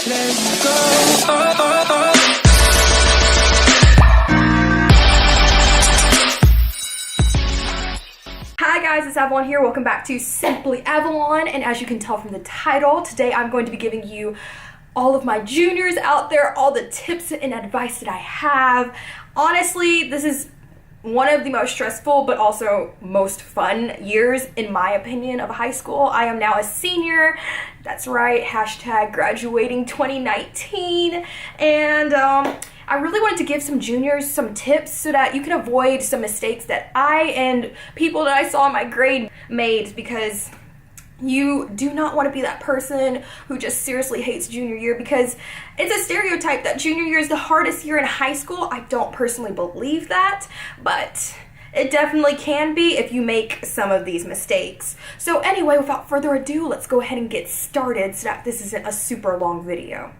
Let's go. Oh, oh, oh. Hi guys, it's Avalon here. Welcome back to Simply Avalon, and as you can tell from the title, today I'm going to be giving you all of my juniors out there, all the tips and advice that I have. Honestly, this is one of the most stressful but also most fun years, in my opinion, of high school. I am now a senior. That's right, hashtag graduating 2019. And I really wanted to give some juniors some tips so that you can avoid some mistakes that I and people that I saw in my grade made, because you do not want to be that person who just seriously hates junior year, because it's a stereotype that junior year is the hardest year in high school. I don't personally believe that, but it definitely can be if you make some of these mistakes. So anyway, without further ado, let's go ahead and get started so that this isn't a super long video.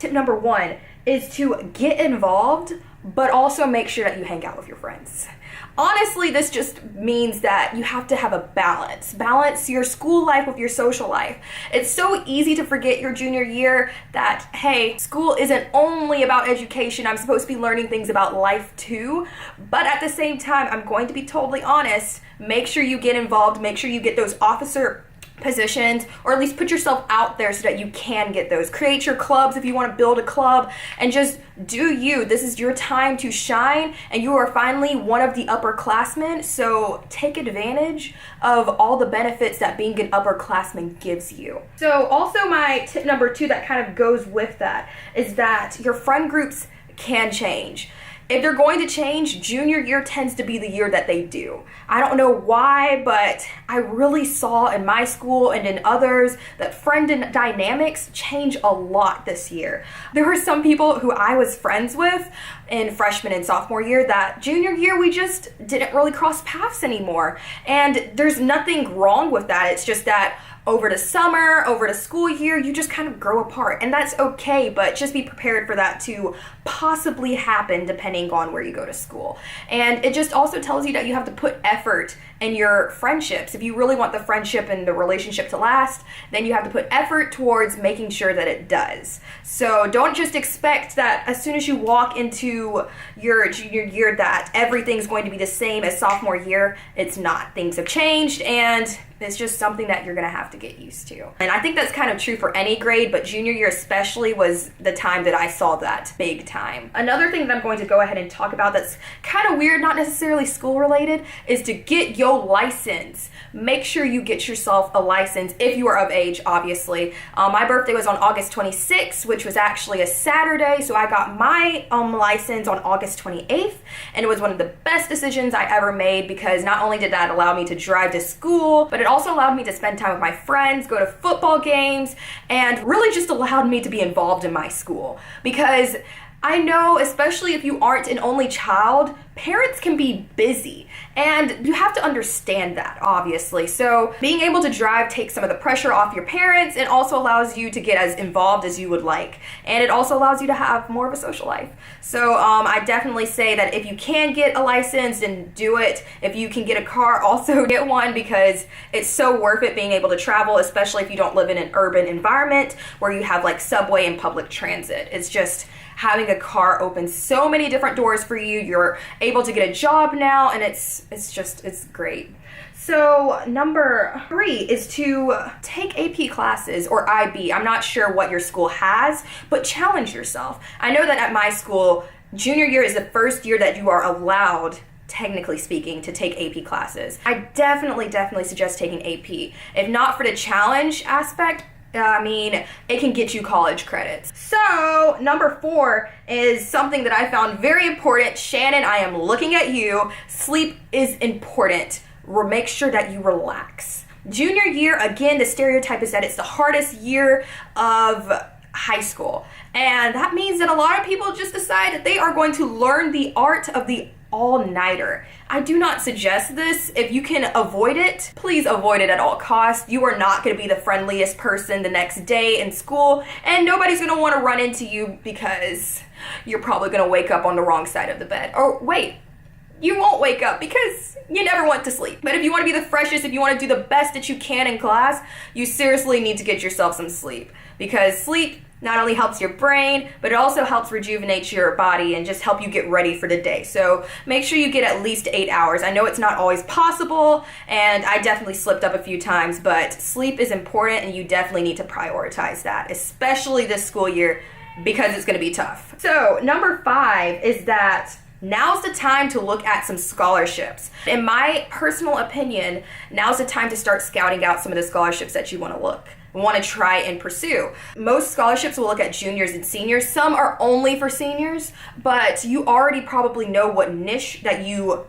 Tip number one is to get involved, but also make sure that you hang out with your friends. Honestly, this just means that you have to have a balance. Balance your school life with your social life. It's so easy to forget your junior year that, hey, school isn't only about education. I'm supposed to be learning things about life too. But at the same time, I'm going to be totally honest. Make sure you get involved. Make sure you get those officer positions, or at least put yourself out there so that you can get those. Create your clubs if you want to build a club, and just do you. This is your time to shine, and you are finally one of the upperclassmen, so take advantage of all the benefits that being an upperclassman gives you. So also my tip number two that kind of goes with that is that your friend groups can change. If they're going to change, junior year tends to be the year that they do. I don't know why, but I really saw in my school and in others that friend dynamics change a lot this year. There were some people who I was friends with in freshman and sophomore year that junior year we just didn't really cross paths anymore. And there's nothing wrong with that. It's just that over the summer, over the school year, you just kind of grow apart, and that's okay, but just be prepared for that to possibly happen depending on where you go to school. And it just also tells you that you have to put effort in your friendships. If you really want the friendship and the relationship to last, then you have to put effort towards making sure that it does. So don't just expect that as soon as you walk into your junior year that everything's going to be the same as sophomore year. It's not. Things have changed, and it's just something that you're gonna have to get used to. And I think that's kind of true for any grade, but junior year especially was the time that I saw that big time. Another thing that I'm going to go ahead and talk about that's kind of weird, not necessarily school related, is to get your license. Make sure you get yourself a license if you are of age, obviously. My birthday was on August 26th, which was actually a Saturday, so I got my license on August 28th, and it was one of the best decisions I ever made, because not only did that allow me to drive to school, but it also allowed me to spend time with my friends, go to football games, and really just allowed me to be involved in my school. Because I know, especially if you aren't an only child, parents can be busy, and you have to understand that, obviously. So being able to drive takes some of the pressure off your parents, and also allows you to get as involved as you would like. And it also allows you to have more of a social life. So I definitely say that if you can get a license, then do it. If you can get a car, also get one, because it's so worth it being able to travel, especially if you don't live in an urban environment where you have like subway and public transit. It's just having a car opens so many different doors for you. You're able to get a job now, and it's great. So number three is to take AP classes, or IB. I'm not sure what your school has, but challenge yourself. I know that at my school, junior year is the first year that you are allowed, technically speaking, to take AP classes. I definitely suggest taking AP. If not for the challenge aspect, I mean, it can get you college credits. So number four is something that I found very important. Shannon, I am looking at you. Sleep is important. Make sure that you relax. Junior year, again, the stereotype is that it's the hardest year of high school. And that means that a lot of people just decide that they are going to learn the art of the all-nighter. I do not suggest this. If you can avoid it, please avoid it at all costs. You are not going to be the friendliest person the next day in school, and nobody's going to want to run into you because you're probably going to wake up on the wrong side of the bed. Or wait, you won't wake up because you never went to sleep. But if you want to be the freshest, if you want to do the best that you can in class, you seriously need to get yourself some sleep, because sleep not only helps your brain, but it also helps rejuvenate your body and just help you get ready for the day. So make sure you get at least 8 hours. I know it's not always possible, and I definitely slipped up a few times, but sleep is important and you definitely need to prioritize that, especially this school year, because it's going to be tough. So number 5 is that now's the time to look at some scholarships. In my personal opinion, now's the time to start scouting out some of the scholarships that you want to try and pursue. Most scholarships will look at juniors and seniors. Some are only for seniors, but you already probably know what niche that you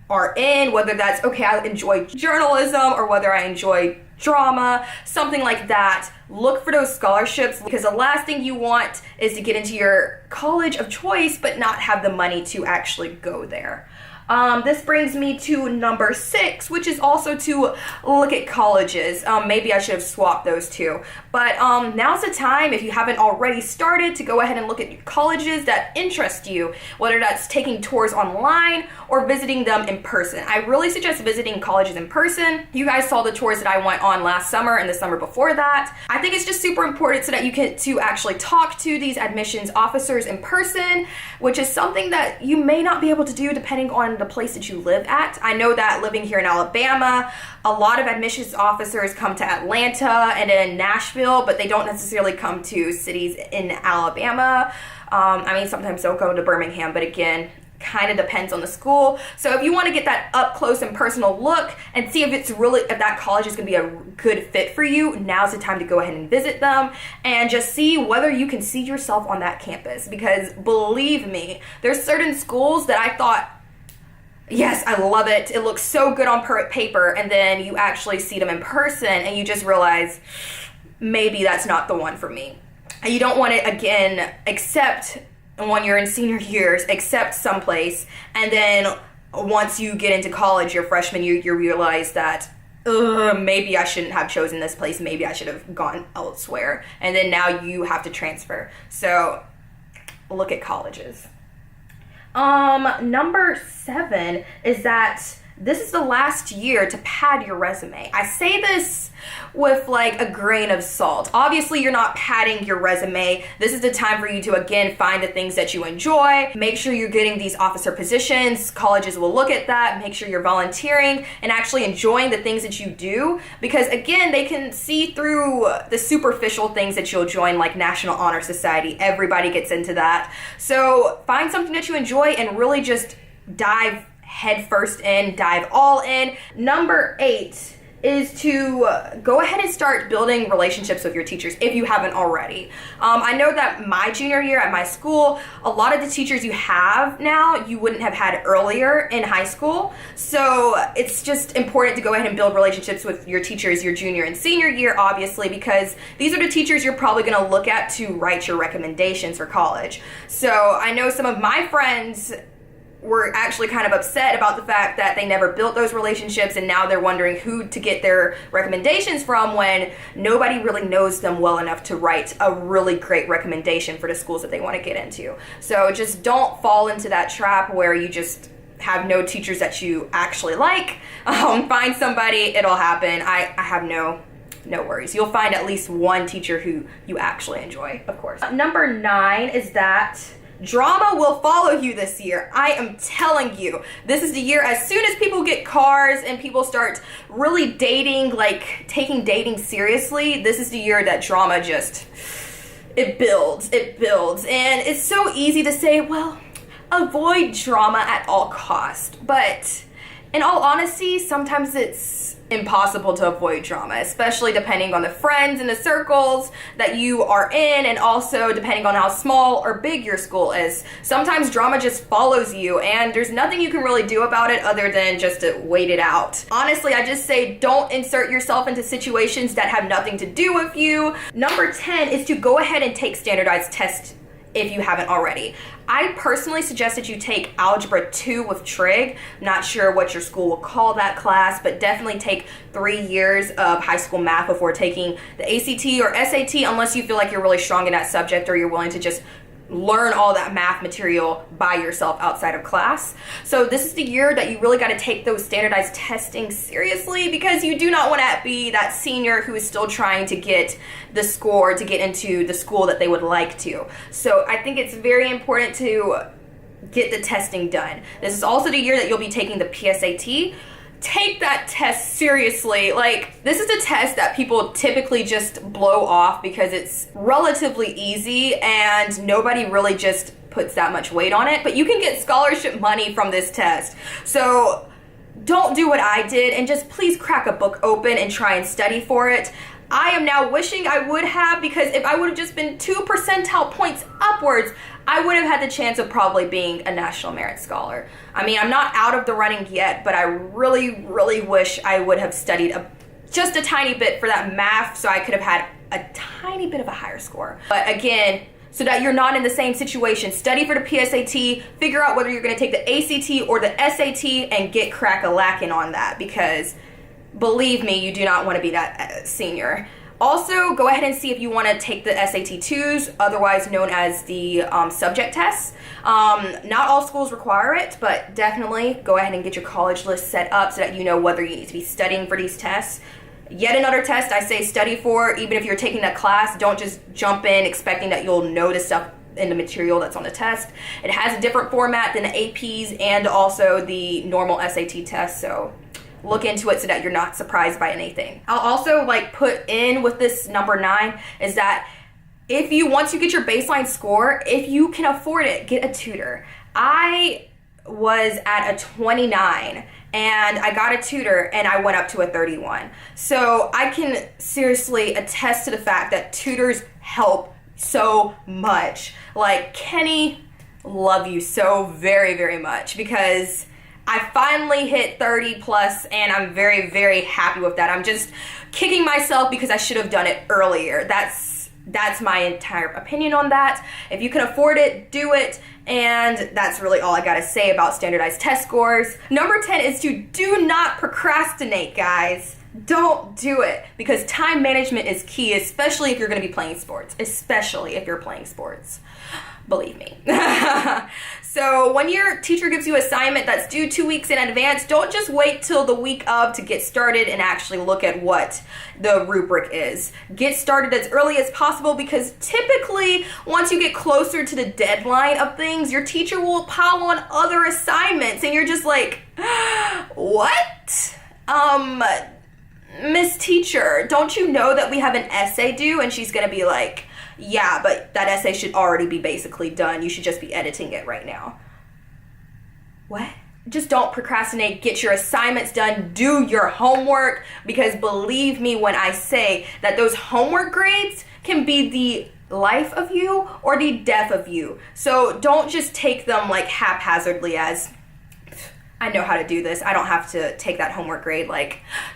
are in, whether that's, okay, I enjoy journalism, or whether I enjoy drama, something like that. Look for those scholarships, because the last thing you want is to get into your college of choice but not have the money to actually go there. This brings me to number 6, which is also to look at colleges. Maybe I should have swapped those two. But now's the time, if you haven't already started, to go ahead and look at colleges that interest you, whether that's taking tours online or visiting them in person. I really suggest visiting colleges in person. You guys saw the tours that I went on last summer and the summer before that. I think it's just super important so that you can to actually talk to these admissions officers in person, which is something that you may not be able to do depending on the place that you live at. I know that living here in Alabama, a lot of admissions officers come to Atlanta and in Nashville, but they don't necessarily come to cities in Alabama. I mean, sometimes they'll go to Birmingham, but again, kind of depends on the school. So if you want to get that up close and personal look and see if that college is going to be a good fit for you, now's the time to go ahead and visit them and just see whether you can see yourself on that campus. Because believe me, there's certain schools that I thought, yes, I love it, it looks so good on paper, and then you actually see them in person and you just realize maybe that's not the one for me. And you don't want to, again, when you're in senior years, accept someplace, and then once you get into college, your freshman year, you realize that maybe I shouldn't have chosen this place, maybe I should have gone elsewhere, and then now you have to transfer. So look at colleges. Number 7 is that this is the last year to pad your resume. I say this with like a grain of salt. Obviously, you're not padding your resume. This is the time for you to, again, find the things that you enjoy. Make sure you're getting these officer positions. Colleges will look at that. Make sure you're volunteering and actually enjoying the things that you do, because again, they can see through the superficial things that you'll join, like National Honor Society. Everybody gets into that. So find something that you enjoy and really just dive head first in, dive all in. Number 8 is to go ahead and start building relationships with your teachers if you haven't already. I know that my junior year at my school, a lot of the teachers you have now, you wouldn't have had earlier in high school. So it's just important to go ahead and build relationships with your teachers your junior and senior year, obviously, because these are the teachers you're probably gonna look at to write your recommendations for college. So I know some of my friends were actually kind of upset about the fact that they never built those relationships, and now they're wondering who to get their recommendations from when nobody really knows them well enough to write a really great recommendation for the schools that they want to get into. So just don't fall into that trap where you just have no teachers that you actually like. Find somebody, it'll happen. I have no worries. You'll find at least one teacher who you actually enjoy, of course. Number 9 is that drama will follow you this year. I am telling you, this is the year, as soon as people get cars and people start really dating, like taking dating seriously, this is the year that drama just, it builds. And it's so easy to say, well, avoid drama at all costs. But in all honesty, sometimes it's impossible to avoid drama, especially depending on the friends and the circles that you are in, and also depending on how small or big your school is. Sometimes drama just follows you and there's nothing you can really do about it other than just to wait it out. Honestly, I just say don't insert yourself into situations that have nothing to do with you. Number 10 is to go ahead and take standardized tests if you haven't already. I personally suggest that you take Algebra 2 with Trig. Not sure what your school will call that class, but definitely take 3 years of high school math before taking the ACT or SAT, unless you feel like you're really strong in that subject or you're willing to just learn all that math material by yourself outside of class. So this is the year that you really got to take those standardized testing seriously, because you do not want to be that senior who is still trying to get the score to get into the school that they would like to. So I think it's very important to get the testing done. This is also the year that you'll be taking the PSAT. Take that test seriously. Like, this is a test that people typically just blow off because it's relatively easy and nobody really just puts that much weight on it. But you can get scholarship money from this test. So don't do what I did and just please crack a book open and try and study for it. I am now wishing I would have, because if I would have just been 2 percentile points upwards, I would have had the chance of probably being a National Merit Scholar. I mean, I'm not out of the running yet, but I really, really wish I would have studied just a tiny bit for that math so I could have had a tiny bit of a higher score. But again, so that you're not in the same situation, study for the PSAT, figure out whether you're going to take the ACT or the SAT, and get crack-a-lackin' on that, because believe me, you do not want to be that senior. Also, go ahead and see if you want to take the SAT-2s, otherwise known as the subject tests. Not all schools require it, but definitely go ahead and get your college list set up so that you know whether you need to be studying for these tests. Yet another test I say study for, even if you're taking that class. Don't just jump in expecting that you'll know the stuff in the material that's on the test. It has a different format than the APs and also the normal SAT test, so look into it so that you're not surprised by anything. I'll also put in with this number 9 is that once you get your baseline score, if you can afford it, get a tutor. I was at a 29 and I got a tutor and I went up to a 31. So I can seriously attest to the fact that tutors help so much. Like, Kenny, love you so very, very much, because I finally hit 30 plus and I'm very, very happy with that. I'm just kicking myself because I should have done it earlier. That's my entire opinion on that. If you can afford it, do it. And that's really all I gotta say about standardized test scores. Number 10 is to do not procrastinate, guys. Don't do it, because time management is key, especially if you're gonna be playing sports. Especially if you're playing sports. Believe me. So when your teacher gives you an assignment that's due 2 weeks in advance, don't just wait till the week of to get started and actually look at what the rubric is. Get started as early as possible, because typically once you get closer to the deadline of things, your teacher will pile on other assignments and you're just like, what? Miss Teacher, don't you know that we have an essay due? And she's gonna be like, yeah, but that essay should already be basically done. You should just be editing it right now. What? Just don't procrastinate. Get your assignments done. Do your homework, because believe me when I say that those homework grades can be the life of you or the death of you. So don't just take them haphazardly as, I know how to do this, I don't have to take that homework grade.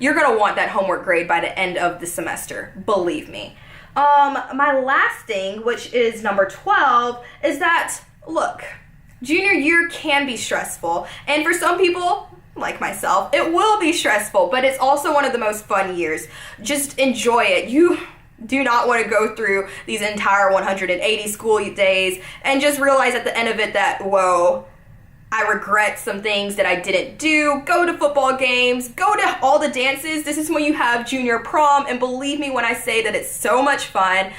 You're gonna want that homework grade by the end of the semester. Believe me. My last thing, which is number 12, is that, look, junior year can be stressful. And for some people, like myself, it will be stressful, but it's also one of the most fun years. Just enjoy it. You do not want to go through these entire 180 school days and just realize at the end of it that, whoa, I regret some things that I didn't do. Go to football games, go to all the dances. This is when you have junior prom, and believe me when I say that it's so much fun.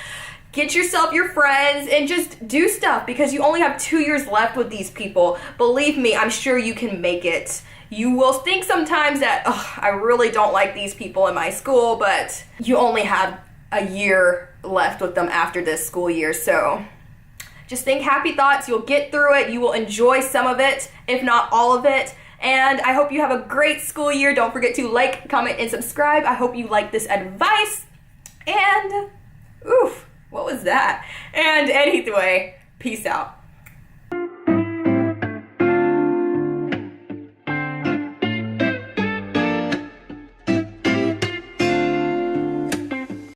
Get yourself your friends and just do stuff, because you only have 2 years left with these people. Believe me, I'm sure you can make it. You will think sometimes that, oh, I really don't like these people in my school, but you only have a year left with them after this school year, so just think happy thoughts. You'll get through it. You will enjoy some of it, if not all of it. And I hope you have a great school year. Don't forget to like, comment, and subscribe. I hope you like this advice. And, oof, what was that? And anyway, peace out.